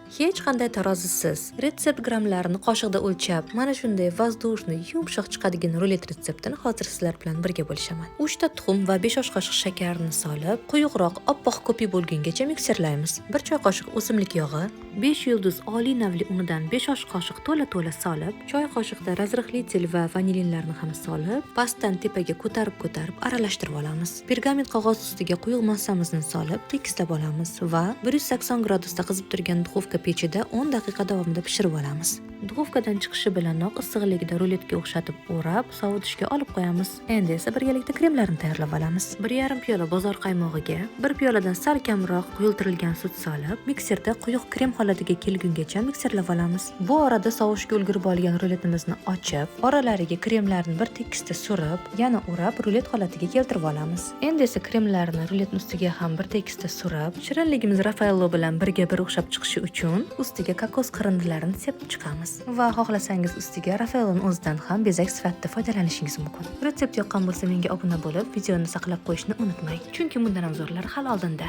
Hech qanday tarozisiz retsept grammlarini qoshiqda o'lchab, mana shunday vazdushni yumshoq chiqadigan rulet retseptini hozir sizlar bilan birga bo'lishaman. 3 ta tuxum va 5 osh qoshiq shakarni solib, quyuqroq oppoq ko'pi bo'lgungacha mikserlaymiz. 1 choy qoshiq o'simlik yog'i, 5 yulduz oliy navli unidan 5 osh qoshiq to'la solib, choy qoshiqda razrixlitel va vanilinlarni ham solib, pastdan tepaga ko'tarib aralashtirib olamiz. Pergament qog'oz ustiga quyuq massamizni solib, tekislab olamiz va 180 gradusda qizib turgan duxovka pechida 10 daqiqa davomida pishirib olamiz. Duxovkadan chiqishi bilanoq issiqligida ruletga o'xshatib o'rab, sovutishga olib qo'yamiz. Endi esa birgalikda kremlarni tayyorlab olamiz. 1,5 piyola bozor qaymog'iga 1 piyoladan sal kamroq quyultirilgan sut solib, mikserda quyuq krem holatiga kelgungacha mikserlab olamiz. Bu orada sovishga ulgurib olgan ruletimizni ochib, oralariga kremlarni bir tekisda surib, yana o'rab rulet holatiga keltirib olamiz. Endi esa kremlarni ruletning ustiga ham bir tekisda surib, shirinligimiz Raffaello bilan birga bir o'xshab chiqishi uchun ustiga kokos qarindilarini sepib chiqamiz. Va xohlasangiz ustiga Raffaelloning o'zidan ham bezak sifatida foydalanishingiz mumkin. Retsept yoqqan bo'lsa menga obuna bo'lib, videoni saqlab qo'yishni unutmang. Chunki bundan ham zo'rlari hali oldinda.